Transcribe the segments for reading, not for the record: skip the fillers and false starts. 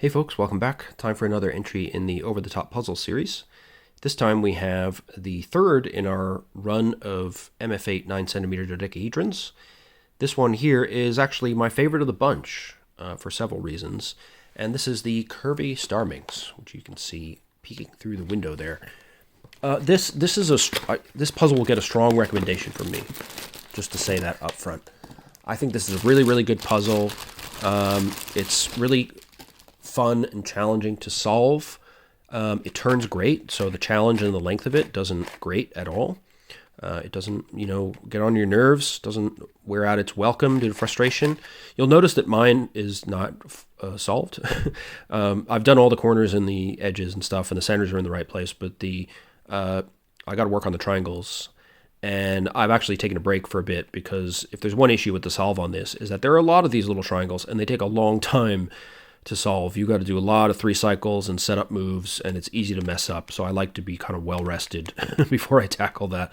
Hey folks, welcome back. Time for another entry in the Over the Top Puzzle series. This time we have the third in our run of MF8 9cm dodecahedrons. This one here is actually my favorite of the bunch for several reasons. And this is the Curvy Starminx, which you can see peeking through the window there. This puzzle will get a strong recommendation from me, just to say that up front. I think this is a really, really good puzzle. It's really fun and challenging to solve. It turns great, so the challenge and the length of it doesn't grate at all. It doesn't, get on your nerves, doesn't wear out its welcome due to frustration. You'll notice that mine is not solved. I've done all the corners and the edges and stuff, and the centers are in the right place, but I got to work on the triangles. And I've actually taken a break for a bit because if there's one issue with the solve on this is that there are a lot of these little triangles, and they take a long time to solve. You got to do a lot of 3 cycles and set up moves, and it's easy to mess up. So I like to be kind of well rested before I tackle that.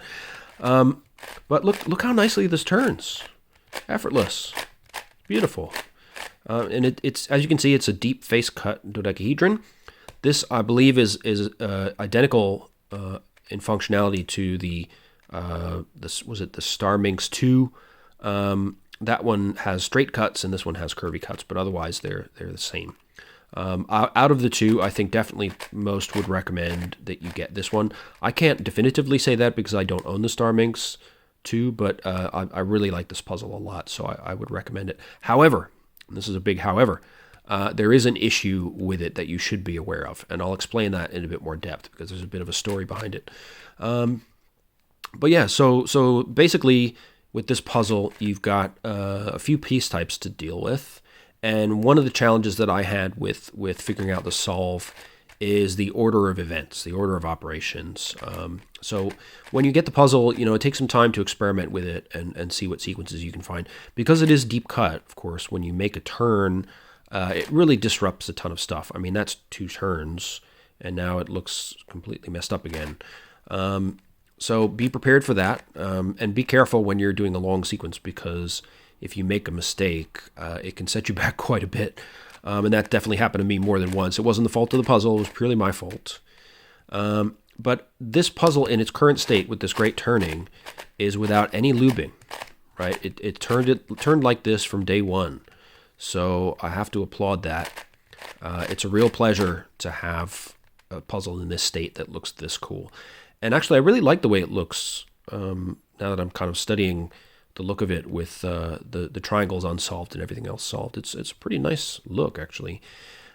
But look how nicely this turns. Effortless. Beautiful. And it's as you can see, it's a deep face cut dodecahedron. This, I believe, is identical in functionality to the Starminx 2. That one has straight cuts and this one has curvy cuts, but otherwise they're the same. Out of the two, I think definitely most would recommend that you get this one. I can't definitively say that because I don't own the Starminx 2, but I really like this puzzle a lot, so I would recommend it. However, and this is a big however, there is an issue with it that you should be aware of, and I'll explain that in a bit more depth because there's a bit of a story behind it. But yeah, so basically, with this puzzle, you've got a few piece types to deal with, and one of the challenges that I had with figuring out the solve is the order of events, the order of operations. So when you get the puzzle, it takes some time to experiment with it and see what sequences you can find. Because it is deep cut, of course, when you make a turn, it really disrupts a ton of stuff. I mean, that's 2 turns, and now it looks completely messed up again. So be prepared for that, and be careful when you're doing a long sequence, because if you make a mistake, it can set you back quite a bit. And that definitely happened to me more than once. It wasn't the fault of the puzzle, it was purely my fault. But this puzzle in its current state with this great turning is without any lubing, right? It turned like this from day one. So I have to applaud that. It's a real pleasure to have a puzzle in this state that looks this cool. And actually, I really like the way it looks now that I'm kind of studying the look of it with the triangles unsolved and everything else solved. It's a pretty nice look, actually.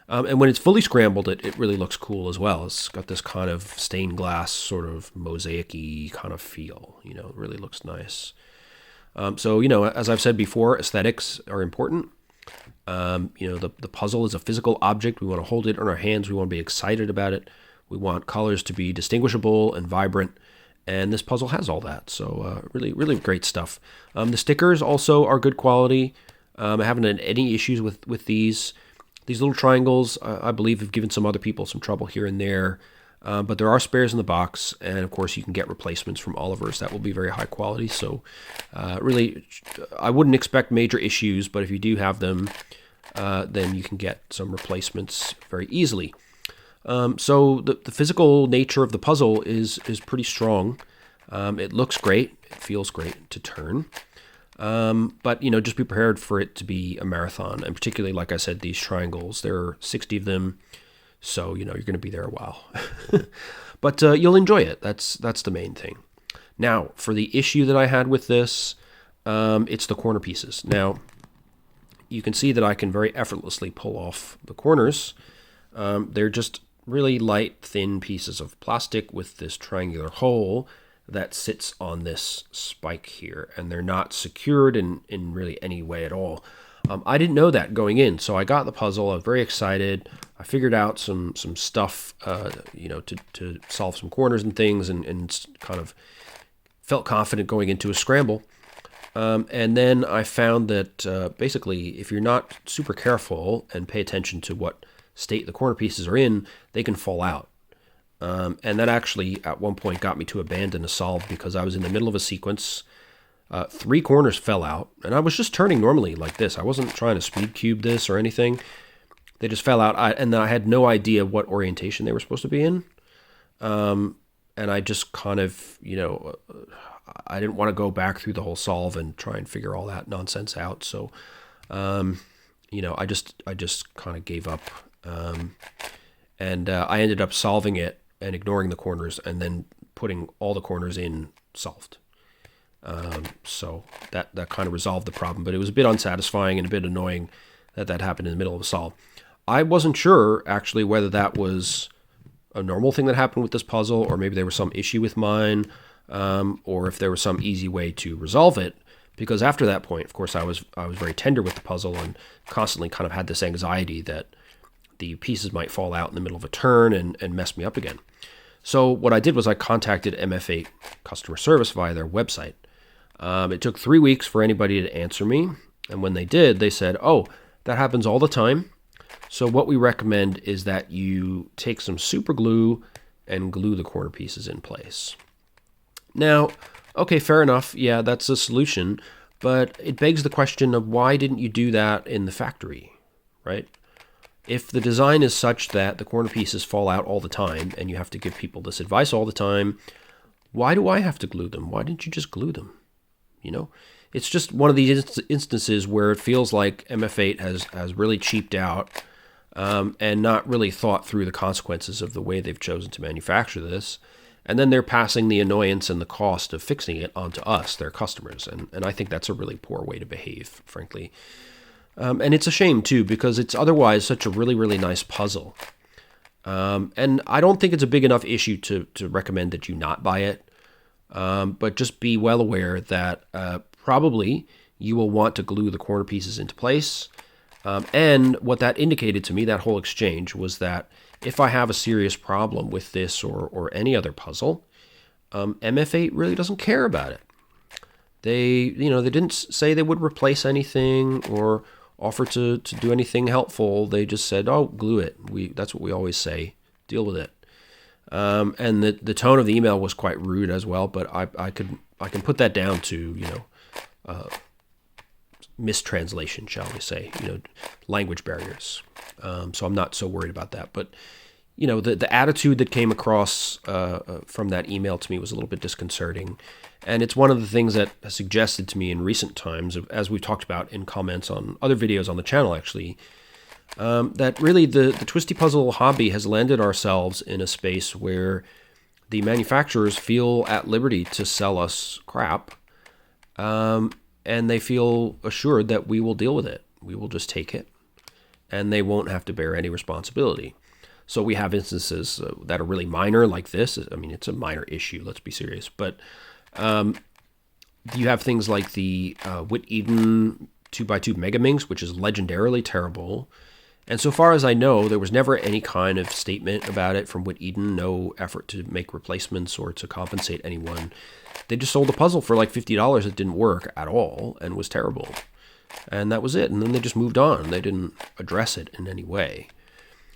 And when it's fully scrambled, it really looks cool as well. It's got this kind of stained glass, sort of mosaic-y kind of feel. It really looks nice. So, as I've said before, aesthetics are important. The puzzle is a physical object. We want to hold it in our hands. We want to be excited about it. We want colors to be distinguishable and vibrant, and this puzzle has all that. So really, really great stuff. The stickers also are good quality. I haven't had any issues with these. These little triangles, I believe, have given some other people some trouble here and there. But there are spares in the box, and of course you can get replacements from Oliver's. That will be very high quality. So really, I wouldn't expect major issues, but if you do have them, then you can get some replacements very easily. So the physical nature of the puzzle is pretty strong. It looks great. It feels great to turn. But, just be prepared for it to be a marathon. And particularly, like I said, these triangles, there are 60 of them. So, you're going to be there a while. But you'll enjoy it. That's the main thing. Now, for the issue that I had with this, it's the corner pieces. Now, you can see that I can very effortlessly pull off the corners. They're just really light, thin pieces of plastic with this triangular hole that sits on this spike here, and they're not secured in really any way at all. I didn't know that going in, so I got the puzzle. I was very excited. I figured out some stuff, to solve some corners and things, and kind of felt confident going into a scramble. And then I found that basically, if you're not super careful and pay attention to what state the corner pieces are in, they can fall out. And that actually, at one point, got me to abandon a solve because I was in the middle of a sequence. 3 corners fell out, and I was just turning normally like this. I wasn't trying to speed cube this or anything. they just fell out. And I had no idea what orientation they were supposed to be in. And I just kind of, I didn't want to go back through the whole solve and try and figure all that nonsense out. So, I just kind of gave up. And I ended up solving it and ignoring the corners and then putting all the corners in solved. So that kind of resolved the problem, but it was a bit unsatisfying and a bit annoying that happened in the middle of a solve. I wasn't sure actually whether that was a normal thing that happened with this puzzle, or maybe there was some issue with mine, or if there was some easy way to resolve it. Because after that point, of course, I was very tender with the puzzle and constantly kind of had this anxiety that the pieces might fall out in the middle of a turn and mess me up again. So what I did was I contacted MF8 customer service via their website. It took 3 weeks for anybody to answer me, and when they did, they said, "Oh, that happens all the time. So what we recommend is that you take some super glue and glue the corner pieces in place." Now, okay, fair enough. Yeah, that's a solution, but it begs the question of why didn't you do that in the factory, right? If the design is such that the corner pieces fall out all the time and you have to give people this advice all the time, why do I have to glue them? Why didn't you just glue them? It's just one of these instances where it feels like MF8 has really cheaped out and not really thought through the consequences of the way they've chosen to manufacture this. And then they're passing the annoyance and the cost of fixing it onto us, their customers. And I think that's a really poor way to behave, frankly. And it's a shame, too, because it's otherwise such a really, really nice puzzle. And I don't think it's a big enough issue to recommend that you not buy it. But just be well aware that probably you will want to glue the corner pieces into place. And what that indicated to me, that whole exchange, was that if I have a serious problem with this or any other puzzle, MF8 really doesn't care about it. They didn't say they would replace anything or offer to do anything helpful. They just said, "Oh, glue it. That's what we always say. Deal with it." And the tone of the email was quite rude as well, but I can put that down to mistranslation, shall we say, language barriers. So I'm not so worried about that. But the attitude that came across from that email to me was a little bit disconcerting, and it's one of the things that has suggested to me in recent times, as we've talked about in comments on other videos on the channel, actually. That really the twisty puzzle hobby has landed ourselves in a space where the manufacturers feel at liberty to sell us crap, and they feel assured that we will deal with it. We will just take it, and they won't have to bear any responsibility. So we have instances that are really minor like this. I mean, it's a minor issue, let's be serious. But you have things like the Whit Eden 2x2 Megaminx, which is legendarily terrible. And so far as I know, there was never any kind of statement about it from Whit Eden, no effort to make replacements or to compensate anyone. They just sold a puzzle for like $50 that didn't work at all and was terrible. And that was it. And then they just moved on. They didn't address it in any way.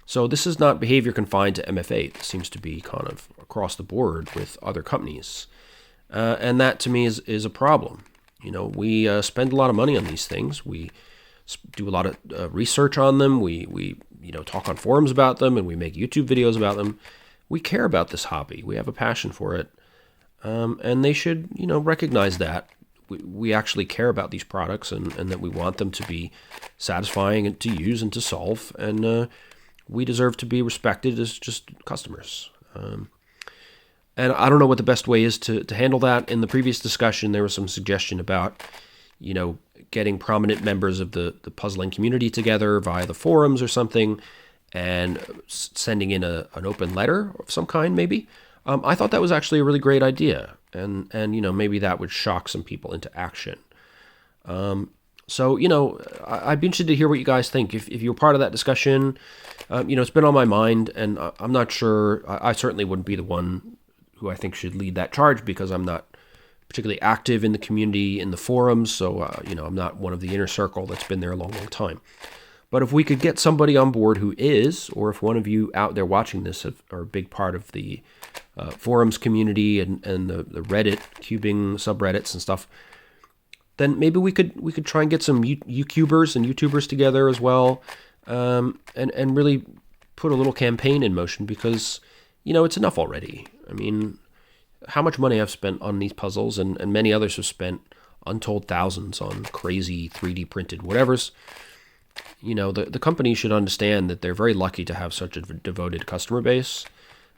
So this is not behavior confined to MF8. It seems to be kind of across the board with other companies. And that to me is a problem. We spend a lot of money on these things. We do a lot of research on them. We talk on forums about them, and we make YouTube videos about them. We care about this hobby. We have a passion for it. And they should, recognize that. We actually care about these products and that we want them to be satisfying and to use and to solve. And we deserve to be respected as just customers. And I don't know what the best way is to handle that. In the previous discussion, there was some suggestion about, getting prominent members of the puzzling community together via the forums or something and sending in an open letter of some kind, maybe. I thought that was actually a really great idea. And maybe that would shock some people into action. So, I'd be interested to hear what you guys think. If you're part of that discussion, it's been on my mind, and I'm not sure. I certainly wouldn't be the one who I think should lead that charge because I'm not particularly active in the community, in the forums. So, I'm not one of the inner circle that's been there a long, long time. But if we could get somebody on board who is, or if one of you out there watching this are a big part of the forums community and the Reddit, cubing subreddits and stuff, then maybe we could try and get some YouTubers and YouTubers together as well, and really put a little campaign in motion because, it's enough already. I mean, how much money I've spent on these puzzles, and many others have spent untold thousands on crazy 3D printed whatevers. The company should understand that they're very lucky to have such a devoted customer base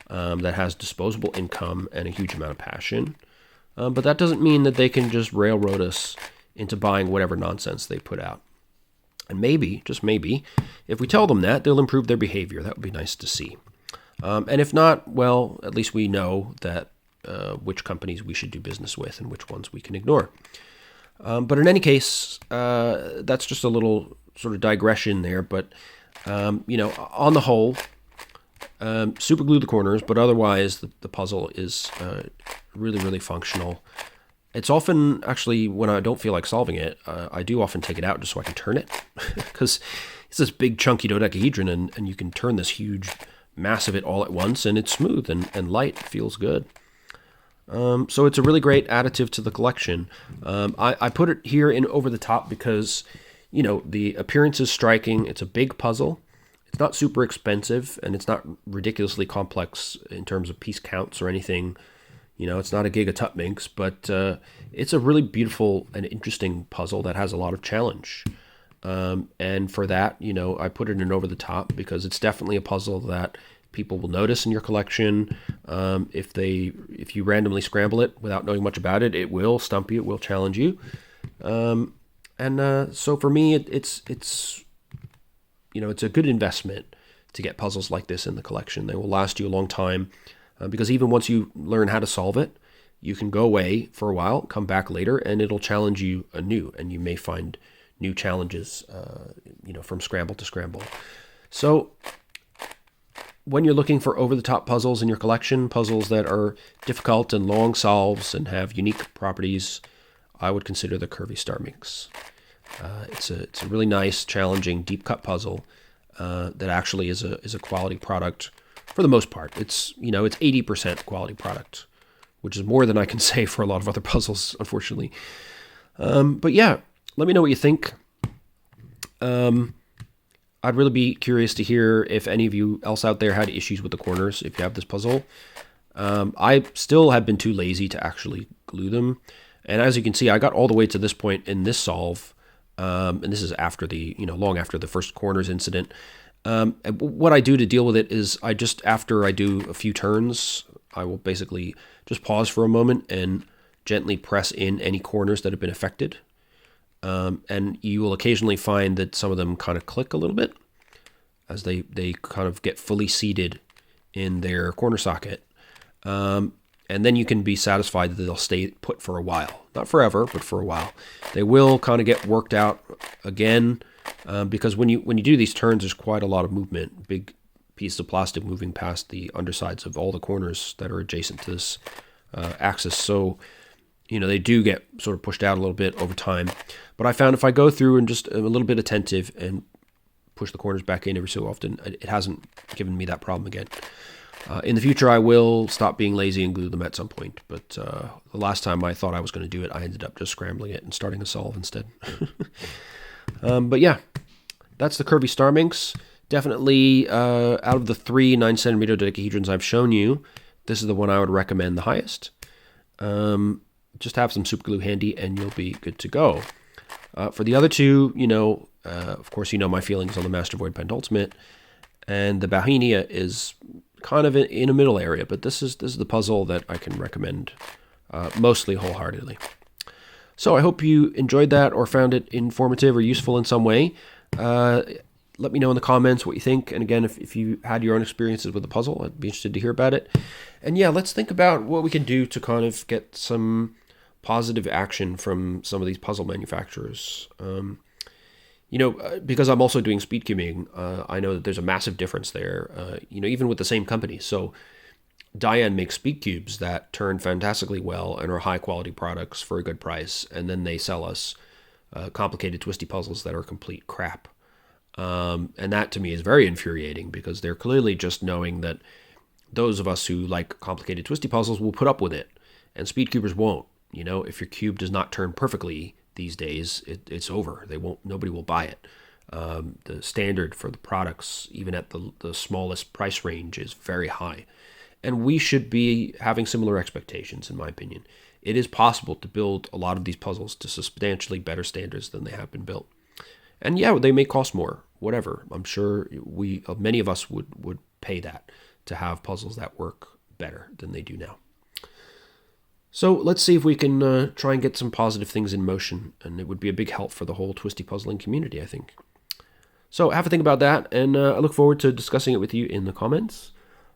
that has disposable income and a huge amount of passion. But that doesn't mean that they can just railroad us into buying whatever nonsense they put out. And maybe, just maybe, if we tell them that, they'll improve their behavior. That would be nice to see. And if not, well, at least we know that which companies we should do business with and which ones we can ignore. But in any case, that's just a little sort of digression there. But, on the whole, super glue the corners, but otherwise the puzzle is really, really functional. It's often, actually, when I don't feel like solving it, I do often take it out just so I can turn it. Because it's this big chunky dodecahedron, and you can turn this huge mass of it all at once, and it's smooth and light. It feels good. So it's a really great additive to the collection. I put it here in over the top because, the appearance is striking. It's a big puzzle. It's not super expensive, and it's not ridiculously complex in terms of piece counts or anything. It's not a Giga-Tutminx, but it's a really beautiful and interesting puzzle that has a lot of challenge. And for that, I put it in over the top because it's definitely a puzzle that people will notice in your collection. If you randomly scramble it without knowing much about it, it will stump you, it will challenge you. So for me, it's a good investment to get puzzles like this in the collection. They will last you a long time. Because even once you learn how to solve it, you can go away for a while, come back later, and it'll challenge you anew. And you may find new challenges, from scramble to scramble. So when you're looking for over-the-top puzzles in your collection, puzzles that are difficult and long solves and have unique properties, I would consider the Curvy Starminx. It's a really nice, challenging, deep-cut puzzle that actually is a quality product. For the most part, it's 80% quality product, which is more than I can say for a lot of other puzzles, unfortunately. But yeah, let me know what you think. I'd really be curious to hear if any of you else out there had issues with the corners if you have this puzzle. I still have been too lazy to actually glue them. And as you can see, I got all the way to this point in this solve. And this is after long after the first corners incident. What I do to deal with it is after I do a few turns, I will basically just pause for a moment and gently press in any corners that have been affected. And you will occasionally find that some of them kind of click a little bit as they kind of get fully seated in their corner socket. And then you can be satisfied that they'll stay put for a while. Not forever, but for a while. They will kind of get worked out again. Because when you do these turns, there's quite a lot of movement, big pieces of plastic moving past the undersides of all the corners that are adjacent to this axis. So, they do get sort of pushed out a little bit over time. But I found if I go through and just a little bit attentive and push the corners back in every so often, it hasn't given me that problem again. In the future, I will stop being lazy and glue them at some point. But the last time I thought I was going to do it, I ended up just scrambling it and starting a solve instead. But yeah, that's the Curvy Starminx. Definitely, out of the 3 9cm dodecahedrons I've shown you, this is the one I would recommend the highest. Just have some super glue handy and you'll be good to go. For the other two, of course, my feelings on the Master Void Pentultimate, and the Bauhinia is kind of in a middle area, but this is the puzzle that I can recommend mostly wholeheartedly. So I hope you enjoyed that or found it informative or useful in some way. Let me know in the comments what you think. And again, if you had your own experiences with the puzzle, I'd be interested to hear about it. And yeah, let's think about what we can do to kind of get some positive action from some of these puzzle manufacturers. Because I'm also doing speed cubing, I know that there's a massive difference there, even with the same company. So Diane makes speed cubes that turn fantastically well and are high quality products for a good price. And then they sell us complicated twisty puzzles that are complete crap. And that to me is very infuriating because they're clearly just knowing that those of us who like complicated twisty puzzles will put up with it and speed cubers won't. If your cube does not turn perfectly these days, it's over. Nobody will buy it. The standard for the products, even at the smallest price range, is very high. And we should be having similar expectations, in my opinion. It is possible to build a lot of these puzzles to substantially better standards than they have been built. And yeah, they may cost more, whatever. I'm sure many of us would pay that to have puzzles that work better than they do now. So let's see if we can try and get some positive things in motion, and it would be a big help for the whole twisty puzzling community, I think. So have a think about that, and I look forward to discussing it with you in the comments.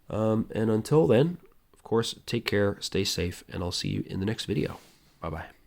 And until then, of course, take care, stay safe, and I'll see you in the next video. Bye-bye.